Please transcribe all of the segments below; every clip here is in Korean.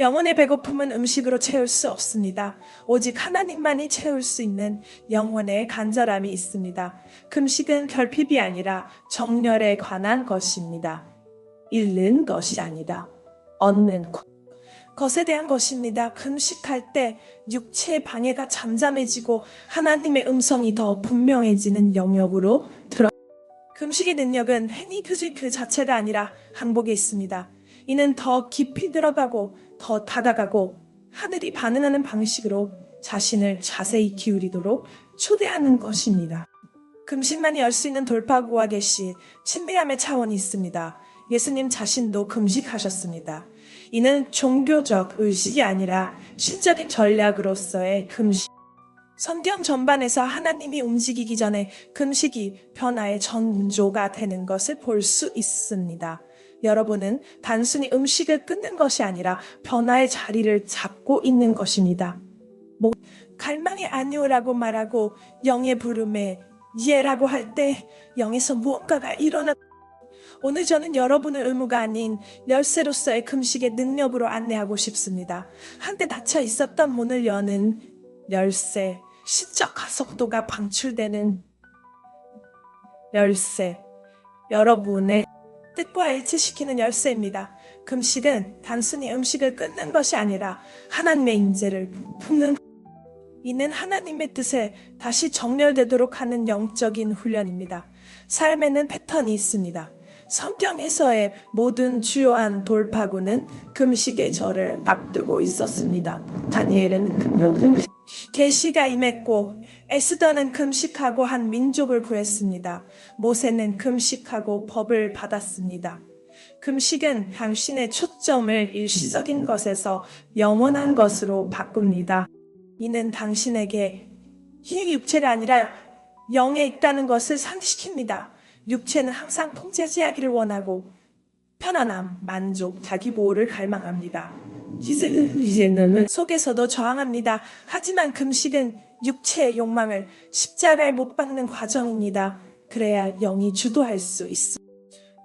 영혼의 배고픔은 음식으로 채울 수 없습니다. 오직 하나님만이 채울 수 있는 영혼의 간절함이 있습니다. 금식은 결핍이 아니라 정열에 관한 것입니다. 잃는 것이 아니라 얻는 것에 대한 것입니다. 금식할 때 육체의 방해가 잠잠해지고 하나님의 음성이 더 분명해지는 영역으로 금식의 능력은 행위 그 자체가 아니라 항복에 있습니다. 이는 더 깊이 들어가고 더 다가가고 하늘이 반응하는 방식으로 자신을 자세히 기울이도록 초대하는 것입니다. 금식만이 열 수 있는 돌파구와 계시, 친밀함의 차원이 있습니다. 예수님 자신도 금식하셨습니다. 이는 종교적 의식이 아니라 신적인 전략으로서의 금식. 성경 전반에서 하나님이 움직이기 전에 금식이 변화의 전조가 되는 것을 볼 수 있습니다. 여러분은 단순히 음식을 끊는 것이 아니라 변화의 자리를 잡고 있는 것입니다. 갈망이 아니오라고 말하고 영의 부름에 예라고 할 때 영에서 무언가가 일어나. 오늘 저는 여러분을 의무가 아닌 열쇠로서의 금식의 능력으로 안내하고 싶습니다. 한때 닫혀 있었던 문을 여는 열쇠, 시적 가속도가 방출되는 열쇠, 여러분의 뜻과 일치시키는 열쇠입니다. 금식은 단순히 음식을 끊는 것이 아니라 하나님의 임재를 품는, 이는 하나님의 뜻에 다시 정렬되도록 하는 영적인 훈련입니다. 삶에는 패턴이 있습니다. 성경에서의 모든 주요한 돌파구는 금식의 절을 앞두고 있었습니다. 다니엘은 계시가 임했고, 에스더는 금식하고 한 민족을 구했습니다. 모세는 금식하고 법을 받았습니다. 금식은 당신의 초점을 일시적인 것에서 영원한 것으로 바꿉니다. 이는 당신에게 이 육체가 아니라 영에 있다는 것을 상기시킵니다. 육체는 항상 통제하기를 원하고 편안함, 만족, 자기 보호를 갈망합니다. 이제는 속에서도 저항합니다. 하지만 금식은 육체의 욕망을 십자가에 못 박는 과정입니다. 그래야 영이 주도할 수 있습니다.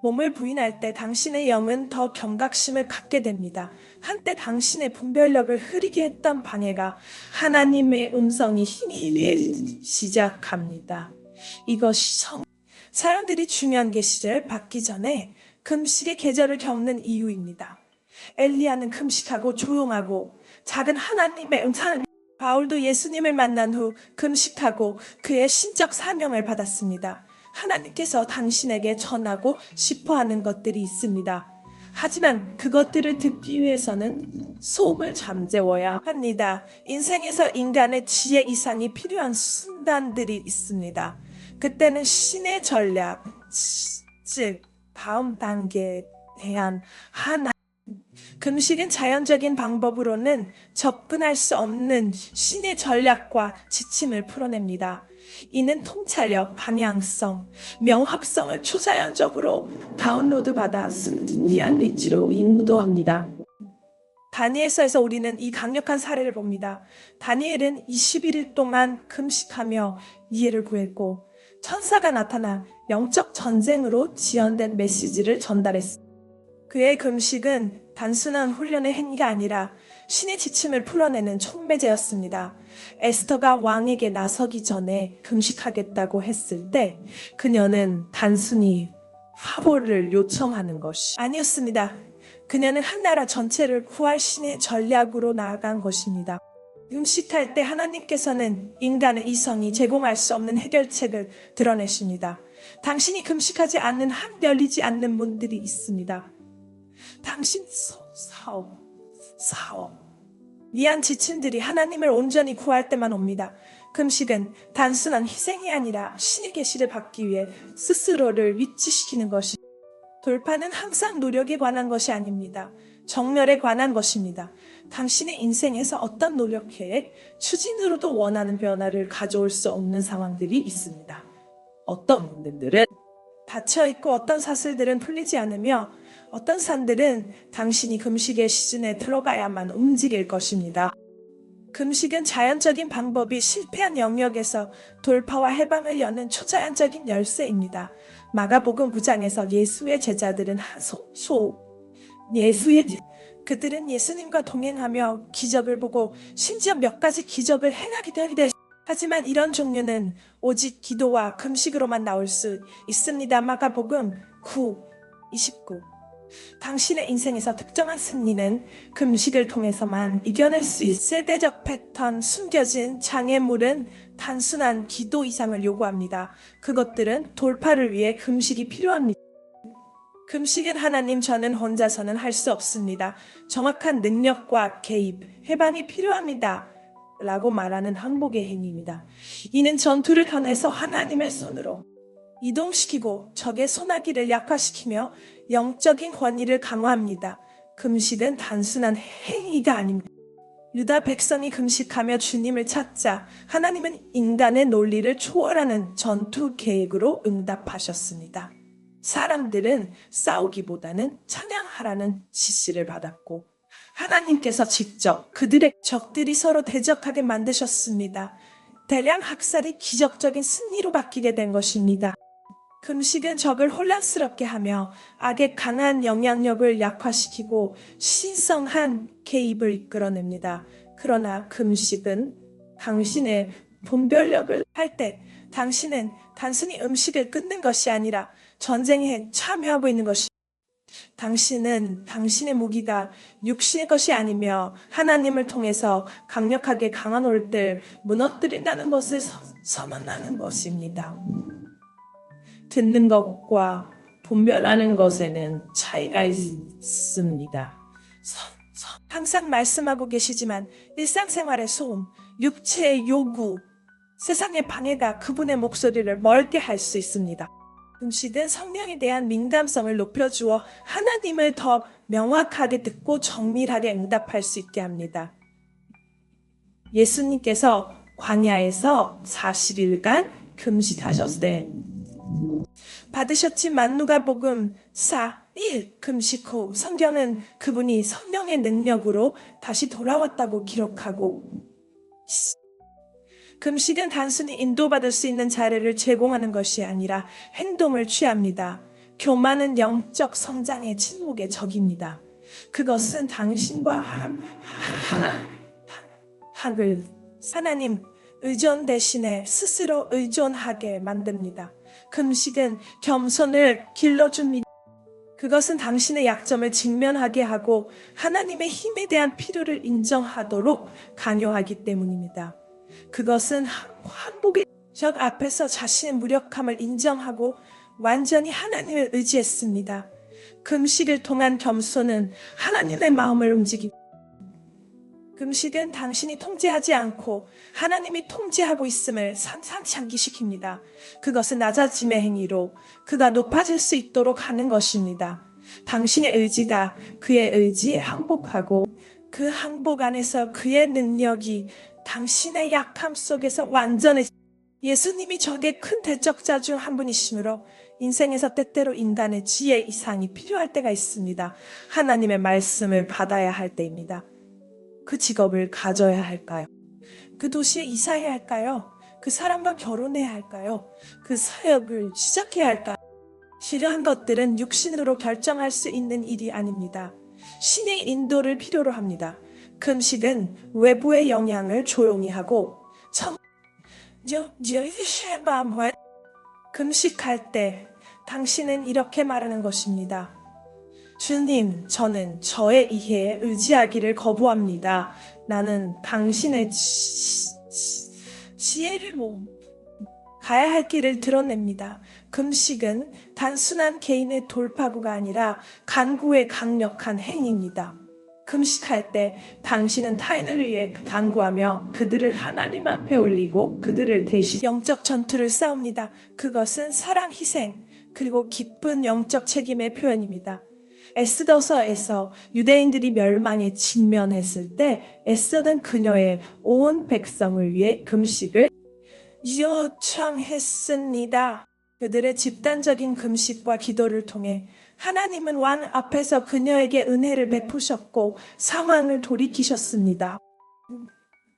몸을 부인할 때 당신의 영은 더 경각심을 갖게 됩니다. 한때 당신의 분별력을 흐리게 했던 방해가 하나님의 음성이 힘이 시작합니다. 이것이 사람들이 중요한 계시를 받기 전에 금식의 계절을 겪는 이유입니다. 엘리야는 금식하고 조용하고 작은 하나님의 음성을, 바울도 예수님을 만난 후 금식하고 그의 신적 사명을 받았습니다. 하나님께서 당신에게 전하고 싶어하는 것들이 있습니다. 하지만 그것들을 듣기 위해서는 속을 잠재워야 합니다. 인생에서 인간의 지혜 이상이 필요한 순간들이 있습니다. 그때는 신의 전략, 즉 다음 단계에 대한 금식은 자연적인 방법으로는 접근할 수 없는 신의 전략과 지침을 풀어냅니다. 이는 통찰력, 방향성, 명확성을 초자연적으로 다운로드 받아 승리한 리치로 인도합니다. 다니엘서에서 우리는 이 강력한 사례를 봅니다. 다니엘은 21일 동안 금식하며 이해를 구했고 천사가 나타나 영적 전쟁으로 지연된 메시지를 전달했습니다. 그의 금식은 단순한 훈련의 행위가 아니라 신의 지침을 풀어내는 촉매제였습니다. 에스더가 왕에게 나서기 전에 금식하겠다고 했을 때 그녀는 단순히 화보를 요청하는 것이 아니었습니다. 그녀는 한 나라 전체를 구할 신의 전략으로 나아간 것입니다. 금식할 때 하나님께서는 인간의 이성이 제공할 수 없는 해결책을 드러내십니다. 당신이 금식하지 않는 한 열리지 않는 문들이 있습니다. 당신 사업, 미안 지침들이 하나님을 온전히 구할 때만 옵니다. 금식은 단순한 희생이 아니라 신의 계시를 받기 위해 스스로를 위치시키는 것이, 돌파는 항상 노력에 관한 것이 아닙니다. 정렬에 관한 것입니다. 당신의 인생에서 어떤 노력 계획, 추진으로도 원하는 변화를 가져올 수 없는 상황들이 있습니다. 어떤 문제들은 닫혀있고 어떤 사슬들은 풀리지 않으며 어떤 산들은 당신이 금식의 시즌에 들어가야만 움직일 것입니다. 금식은 자연적인 방법이 실패한 영역에서 돌파와 해방을 여는 초자연적인 열쇠입니다. 마가복음 9장에서 예수의 제자들은 그들은 예수님과 동행하며 기적을 보고 심지어 몇 가지 기적을 행하기도 하는데, 하지만 이런 종류는 오직 기도와 금식으로만 나올 수 있습니다. 마가복음 9:29. 당신의 인생에서 특정한 승리는 금식을 통해서만 이겨낼 수 있을 세대적 패턴, 숨겨진 장애물은 단순한 기도 이상을 요구합니다. 그것들은 돌파를 위해 금식이 필요합니다. 금식은 하나님, 저는 혼자서는 할 수 없습니다. 정확한 능력과 개입, 해방이 필요합니다. 라고 말하는 항복의 행위입니다. 이는 전투를 통해서 하나님의 손으로 이동시키고 적의 소나기를 약화시키며 영적인 권위를 강화합니다. 금식은 단순한 행위가 아닙니다. 유다 백성이 금식하며 주님을 찾자 하나님은 인간의 논리를 초월하는 전투 계획으로 응답하셨습니다. 사람들은 싸우기보다는 찬양하라는 지시를 받았고 하나님께서 직접 그들의 적들이 서로 대적하게 만드셨습니다. 대량 학살이 기적적인 승리로 바뀌게 된 것입니다. 금식은 적을 혼란스럽게 하며 악의 강한 영향력을 약화시키고 신성한 개입을 이끌어냅니다. 그러나 금식은 당신의 분별력을 할 때 당신은 단순히 음식을 끊는 것이 아니라 전쟁에 참여하고 있는 것입니다. 당신은 당신의 무기가 육신의 것이 아니며 하나님을 통해서 강력하게 강한 올들 무너뜨린다는 것을 선언하는 것입니다. 듣는 것과 분별하는 것에는 차이가 있습니다. 항상 말씀하고 계시지만 일상생활의 소음, 육체의 요구, 세상의 방해가 그분의 목소리를 멀게 할 수 있습니다. 금식은 성령에 대한 민감성을 높여주어 하나님을 더 명확하게 듣고 정밀하게 응답할 수 있게 합니다. 예수님께서 광야에서 40일간 금식하셨을 때 받으셨지만 누가복음 4:1 금식 후 성경은 그분이 성령의 능력으로 다시 돌아왔다고 기록하고 금식은 단순히 인도받을 수 있는 자리를 제공하는 것이 아니라 행동을 취합니다. 교만은 영적 성장의 침묵의 적입니다. 그것은 당신과 하나님 의존 대신에 스스로 의존하게 만듭니다. 금식은 겸손을 길러줍니다. 그것은 당신의 약점을 직면하게 하고 하나님의 힘에 대한 필요를 인정하도록 강요하기 때문입니다. 그것은 항복의 적 앞에서 자신의 무력함을 인정하고 완전히 하나님을 의지했습니다. 금식을 통한 겸손은 하나님의 마음을 움직입니다. 금식은 당신이 통제하지 않고 하나님이 통제하고 있음을 상기시킵니다. 그것은 낮아짐의 행위로 그가 높아질 수 있도록 하는 것입니다. 당신의 의지가 그의 의지에 항복하고 그 항복 안에서 그의 능력이 당신의 약함 속에서 완전해. 예수님이 적의 큰 대적자 중 한 분이시므로 인생에서 때때로 인간의 지혜 이상이 필요할 때가 있습니다. 하나님의 말씀을 받아야 할 때입니다. 그 직업을 가져야 할까요? 그 도시에 이사해야 할까요? 그 사람과 결혼해야 할까요? 그 사역을 시작해야 할까요? 이러한 것들은 육신으로 결정할 수 있는 일이 아닙니다. 신의 인도를 필요로 합니다. 금식은 외부의 영향을 조용히 하고 금식할 때 당신은 이렇게 말하는 것입니다. 주님, 저는 저의 이해에 의지하기를 거부합니다. 나는 당신의 지혜를 가야 할 길을 드러냅니다. 금식은 단순한 개인의 돌파구가 아니라 간구의 강력한 행위입니다. 금식할 때 당신은 타인을 위해 간구하며 그들을 하나님 앞에 올리고 그들을 대신 영적 전투를 싸웁니다. 그것은 사랑, 희생, 그리고 기쁜 영적 책임의 표현입니다. 에스더서에서 유대인들이 멸망에 직면했을 때 에스더는 그녀의 온 백성을 위해 금식을 요청했습니다. 그들의 집단적인 금식과 기도를 통해 하나님은 왕 앞에서 그녀에게 은혜를 베푸셨고 상황을 돌이키셨습니다.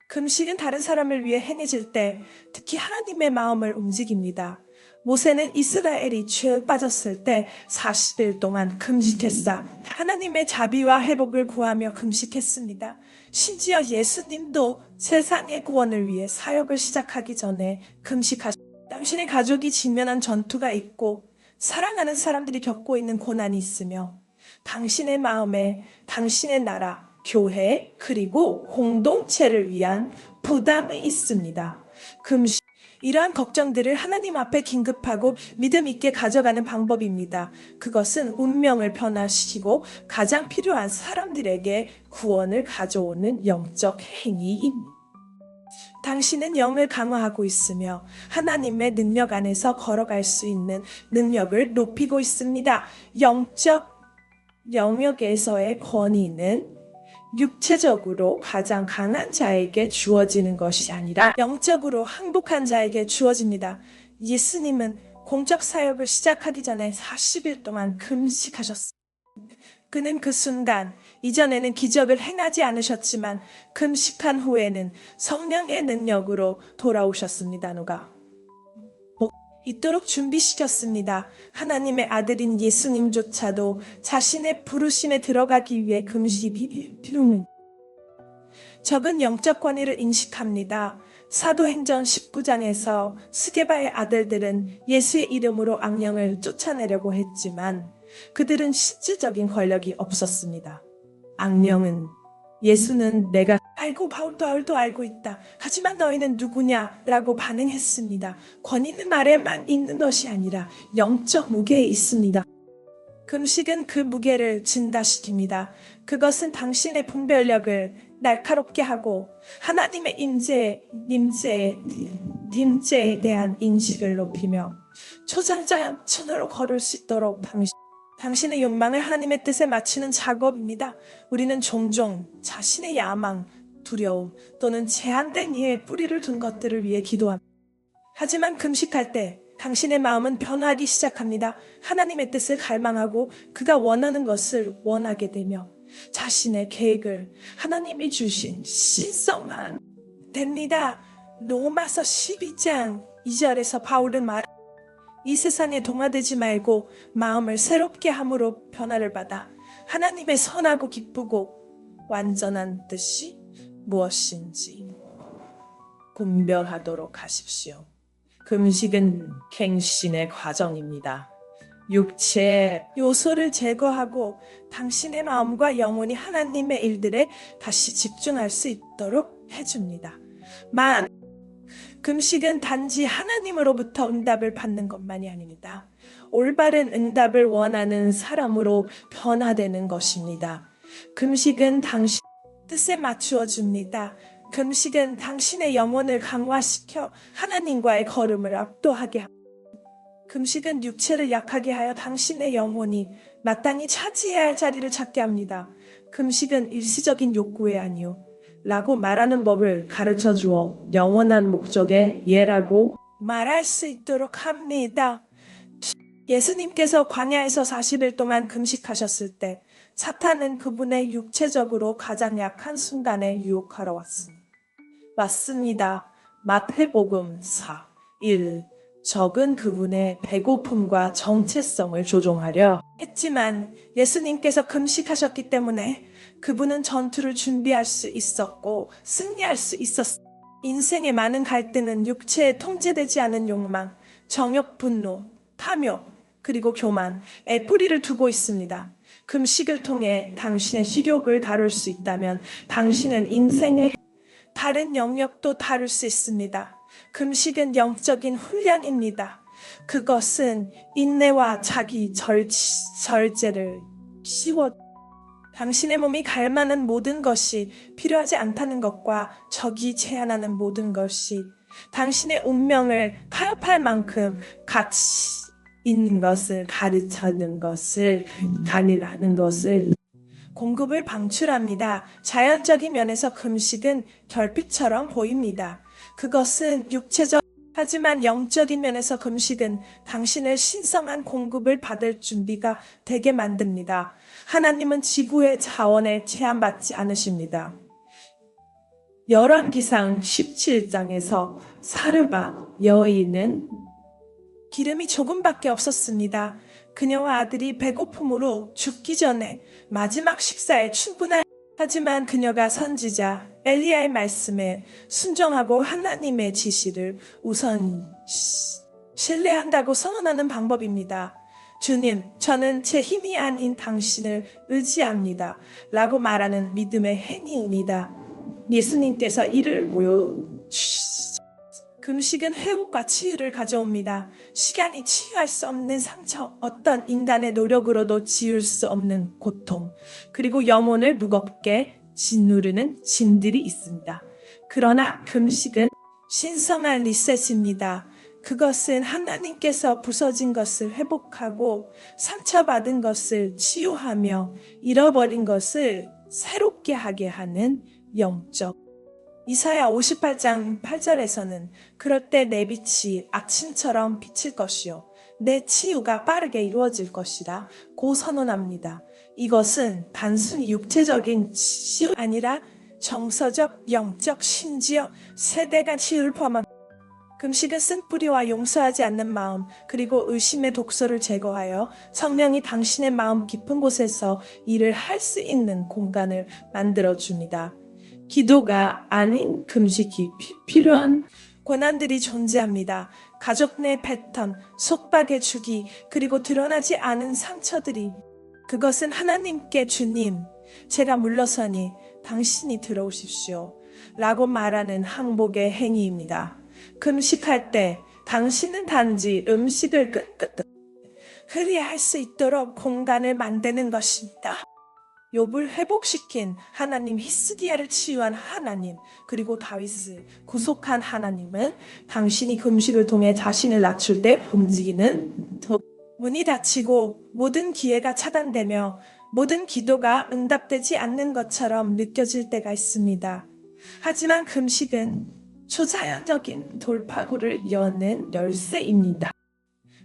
금식은 다른 사람을 위해 행해질 때 특히 하나님의 마음을 움직입니다. 모세는 이스라엘이 죄에 빠졌을 때 40일 동안 금식했사. 하나님의 자비와 회복을 구하며 금식했습니다. 심지어 예수님도 세상의 구원을 위해 사역을 시작하기 전에 금식하셨습니다. 당신의 가족이 직면한 전투가 있고 사랑하는 사람들이 겪고 있는 고난이 있으며 당신의 마음에 당신의 나라, 교회, 그리고 공동체를 위한 부담이 있습니다. 금식. 이러한 걱정들을 하나님 앞에 긴급하고 믿음 있게 가져가는 방법입니다. 그것은 운명을 변화시키고 가장 필요한 사람들에게 구원을 가져오는 영적 행위입니다. 당신은 영을 강화하고 있으며 하나님의 능력 안에서 걸어갈 수 있는 능력을 높이고 있습니다. 영적 영역에서의 권위는 육체적으로 가장 강한 자에게 주어지는 것이 아니라 영적으로 항복한 자에게 주어집니다. 예수님은 공적 사역을 시작하기 전에 40일 동안 금식하셨습니다. 그는 그 순간 이전에는 기적을 행하지 않으셨지만 금식한 후에는 성령의 능력으로 돌아오셨습니다. 누가 있도록 준비시켰습니다. 하나님의 아들인 예수님조차도 자신의 부르심에 들어가기 위해 금식이 필요합니다. 적은 영적 권위를 인식합니다. 사도행전 19장에서 스게바의 아들들은 예수의 이름으로 악령을 쫓아내려고 했지만 그들은 실질적인 권력이 없었습니다. 악령은 예수는 내가 알고 바울도 알고 있다. 하지만 너희는 누구냐? 라고 반응했습니다. 권위는 말에만 있는 것이 아니라 영적 무게에 있습니다. 금식은 그 무게를 증가시킵니다. 그것은 당신의 분별력을 날카롭게 하고 하나님의 임재에 대한 인식을 높이며 초장자천으로 걸을 수 있도록 당신의 욕망을 하나님의 뜻에 맞추는 작업입니다. 우리는 종종 자신의 야망, 두려움 또는 제한된 이해에 뿌리를 둔 것들을 위해 기도합니다. 하지만 금식할 때 당신의 마음은 변하기 시작합니다. 하나님의 뜻을 갈망하고 그가 원하는 것을 원하게 되며 자신의 계획을 하나님이 주신 신성한 됩니다. 로마서 12장 2절에서 바울은 이 세상에 동화되지 말고 마음을 새롭게 함으로 변화를 받아 하나님의 선하고 기쁘고 완전한 뜻이 무엇인지 분별하도록 하십시오. 금식은 갱신의 과정입니다. 육체의 요소를 제거하고 당신의 마음과 영혼이 하나님의 일들에 다시 집중할 수 있도록 해줍니다. 금식은 단지 하나님으로부터 응답을 받는 것만이 아닙니다. 올바른 응답을 원하는 사람으로 변화되는 것입니다. 금식은 당신 뜻에 맞추어 줍니다. 금식은 당신의 영혼을 강화시켜 하나님과의 걸음을 압도하게 합니다. 금식은 육체를 약하게 하여 당신의 영혼이 마땅히 차지해야 할 자리를 찾게 합니다. 금식은 일시적인 욕구의 아니요 라고 말하는 법을 가르쳐 주어 영원한 목적의 예라고 말할 수 있도록 합니다. 예수님께서 광야에서 40일 동안 금식하셨을 때 사탄은 그분의 육체적으로 가장 약한 순간에 유혹하러 왔습니다. 마태복음 4:1 적은 그분의 배고픔과 정체성을 조종하려 했지만 예수님께서 금식하셨기 때문에 그분은 전투를 준비할 수 있었고 승리할 수 있었습니다. 인생의 많은 갈등은 육체에 통제되지 않은 욕망, 정욕, 분노, 탐욕, 그리고 교만에 뿌리를 두고 있습니다. 금식을 통해 당신의 식욕을 다룰 수 있다면 당신은 인생의 다른 영역도 다룰 수 있습니다. 금식은 영적인 훈련입니다. 그것은 인내와 자기 절제를 씌워 당신의 몸이 갈망하는 모든 것이 필요하지 않다는 것과 적이 제한하는 모든 것이 당신의 운명을 타협할 만큼 가치 있는 것을 가르치는 것을 아니라는 것을 공급을 방출합니다. 자연적인 면에서 금식은 결핍처럼 보입니다. 그것은 육체적 하지만 영적인 면에서 금식은 당신을 신성한 공급을 받을 준비가 되게 만듭니다. 하나님은 지구의 자원에 제한받지 않으십니다. 열왕기상 17장에서 사르바 여인은 기름이 조금밖에 없었습니다. 그녀와 아들이 배고픔으로 죽기 전에 마지막 식사에 충분할. 하지만 그녀가 선지자 엘리야의 말씀에 순종하고 하나님의 지시를 우선 신뢰한다고 선언하는 방법입니다. 주님, 저는 제 힘이 아닌 당신을 의지합니다. 라고 말하는 믿음의 행위입니다. 예수님께서 이를 금식은 회복과 치유를 가져옵니다. 시간이 치유할 수 없는 상처, 어떤 인간의 노력으로도 지울 수 없는 고통, 그리고 영혼을 무겁게 짓누르는 짐들이 있습니다. 그러나 금식은 신성한 리셋입니다. 그것은 하나님께서 부서진 것을 회복하고 상처받은 것을 치유하며 잃어버린 것을 새롭게 하게 하는 영적. 이사야 58장 8절에서는 그럴 때 내 빛이 아침처럼 비칠 것이요 내 치유가 빠르게 이루어질 것이라 고 선언합니다. 이것은 단순히 육체적인 치유 아니라 정서적, 영적, 심지어 세대간 치유를 포함한 금식은 쓴뿌리와 용서하지 않는 마음 그리고 의심의 독소를 제거하여 성령이 당신의 마음 깊은 곳에서 일을 할 수 있는 공간을 만들어줍니다. 기도가 아닌 금식이 필요한 고난들이 존재합니다. 가족 내 패턴, 속박의 주기, 그리고 드러나지 않은 상처들이. 그것은 하나님께 주님, 제가 물러서니 당신이 들어오십시오. 라고 말하는 항복의 행위입니다. 금식할 때 당신은 단지 음식을 흐리할 수 있도록 공간을 만드는 것입니다. 욥을 회복시킨 하나님, 히스기야를 치유한 하나님, 그리고 다윗을 구속한 하나님은 당신이 금식을 통해 자신을 낮출 때 움직이는 문이 닫히고 모든 기회가 차단되며 모든 기도가 응답되지 않는 것처럼 느껴질 때가 있습니다. 하지만 금식은 초자연적인 돌파구를 여는 열쇠입니다.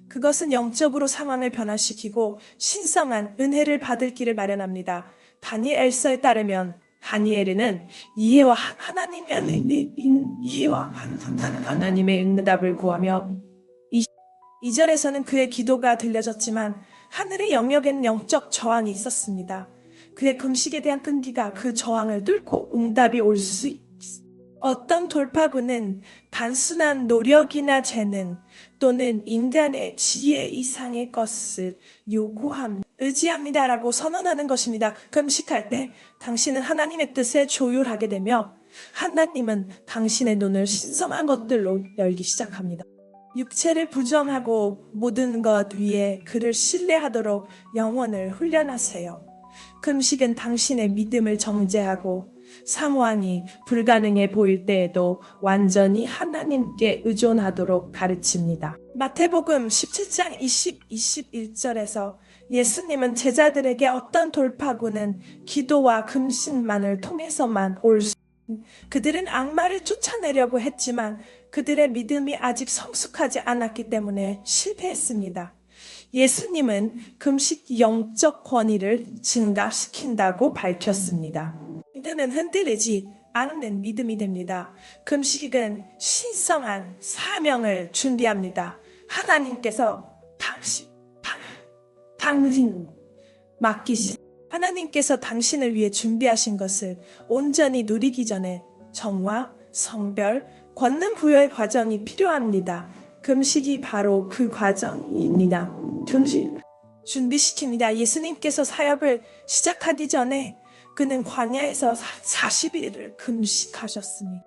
그것은 영적으로 상황을 변화시키고 신성한 은혜를 받을 길을 마련합니다. 다니엘 엘서에 따르면 다니엘은 이해와 하나님의 응답을 구하며 2절에서는 그의 기도가 들려졌지만 하늘의 영역에는 영적 저항이 있었습니다. 그의 금식에 대한 끈기가 그 저항을 뚫고 응답이 올 수 있습니다. 어떤 돌파구는 단순한 노력이나 재능 또는 인간의 지혜 이상의 것을 의지합니다라고 선언하는 것입니다. 금식할 때 당신은 하나님의 뜻에 조율하게 되며 하나님은 당신의 눈을 신성한 것들로 열기 시작합니다. 육체를 부정하고 모든 것 위에 그를 신뢰하도록 영혼을 훈련하세요. 금식은 당신의 믿음을 정죄하고 사모하니 불가능해 보일 때에도 완전히 하나님께 의존하도록 가르칩니다. 마태복음 17장 21절에서 예수님은 제자들에게 어떤 돌파구는 기도와 금식만을 통해서만 올 수 그들은 악마를 쫓아내려고 했지만 그들의 믿음이 아직 성숙하지 않았기 때문에 실패했습니다. 예수님은 금식 영적 권위를 증가시킨다고 밝혔습니다. 믿음은 흔들리지 않는 믿음이 됩니다. 금식은 신성한 사명을 준비합니다. 하나님께서 당신 맡기신 하나님께서 당신을 위해 준비하신 것을 온전히 누리기 전에 정화, 성별, 권능 부여의 과정이 필요합니다. 금식이 바로 그 과정입니다. 준비시킵니다. 예수님께서 사역을 시작하기 전에 그는 광야에서 40일을 금식하셨습니다.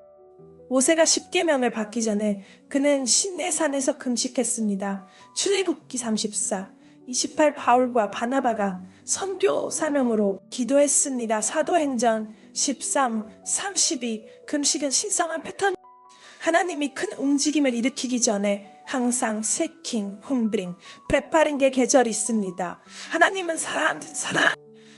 모세가 십계명을 받기 전에 그는 시내산에서 금식했습니다. 출애굽기 34, 28 바울과 바나바가 선교 사명으로 기도했습니다. 사도행전 13, 32 금식은 신성한 패턴. 하나님이 큰 움직임을 일으키기 전에 항상 세킹, 홈브링, 프레파링의 계절이 있습니다. 하나님은 사람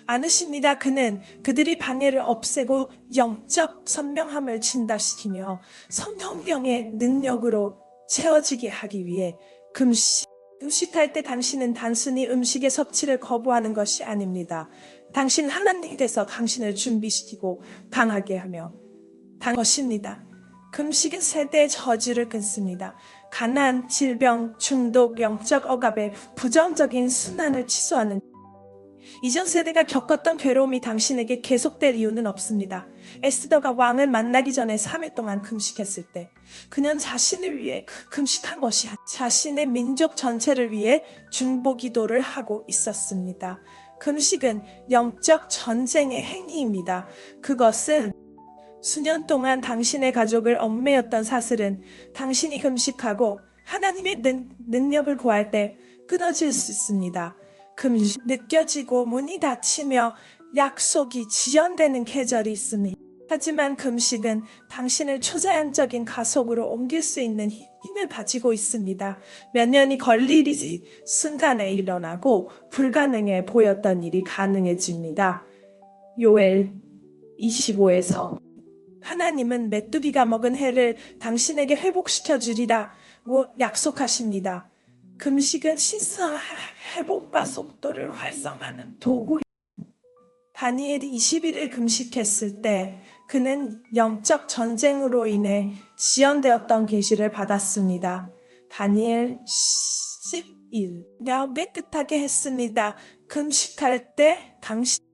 않으십니다. 그는 그들이 방해를 없애고 영적 선명함을 진다시키며 성령의 능력으로 채워지게 하기 위해 금식할 때 당신은 단순히 음식의 섭취를 거부하는 것이 아닙니다. 당신 하나님께서 당신을 준비시키고 당하게 하며 단 것입니다. 금식은 세대의 저주를 끊습니다. 가난, 질병, 중독, 영적 억압의 부정적인 순환을 치수하는 이전 세대가 겪었던 괴로움이 당신에게 계속될 이유는 없습니다. 에스더가 왕을 만나기 전에 3일 동안 금식했을 때 그는 자신을 위해 금식한 것이 아니라 자신의 민족 전체를 위해 중보 기도를 하고 있었습니다. 금식은 영적 전쟁의 행위입니다. 그것은 수년 동안 당신의 가족을 얽매였던 사슬은 당신이 금식하고 하나님의 능력을 구할 때 끊어질 수 있습니다. 금식 느껴지고 문이 닫히며 약속이 지연되는 계절이 있습니다. 하지만 금식은 당신을 초자연적인 가속으로 옮길 수 있는 힘을 가지고 있습니다. 몇 년이 걸릴 일이 순간에 일어나고 불가능해 보였던 일이 가능해집니다. 요엘 25에서 하나님은 메뚜기가 먹은 해를 당신에게 회복시켜 주리라고 약속하십니다. 금식은 신성 회복과 속도를 활성화하는 도구. 다니엘이 20일을 금식했을 때 그는 영적 전쟁으로 인해 지연되었던 계시를 받았습니다. 다니엘 10일. 내가 깨끗하게 했습니다. 금식할 때 당신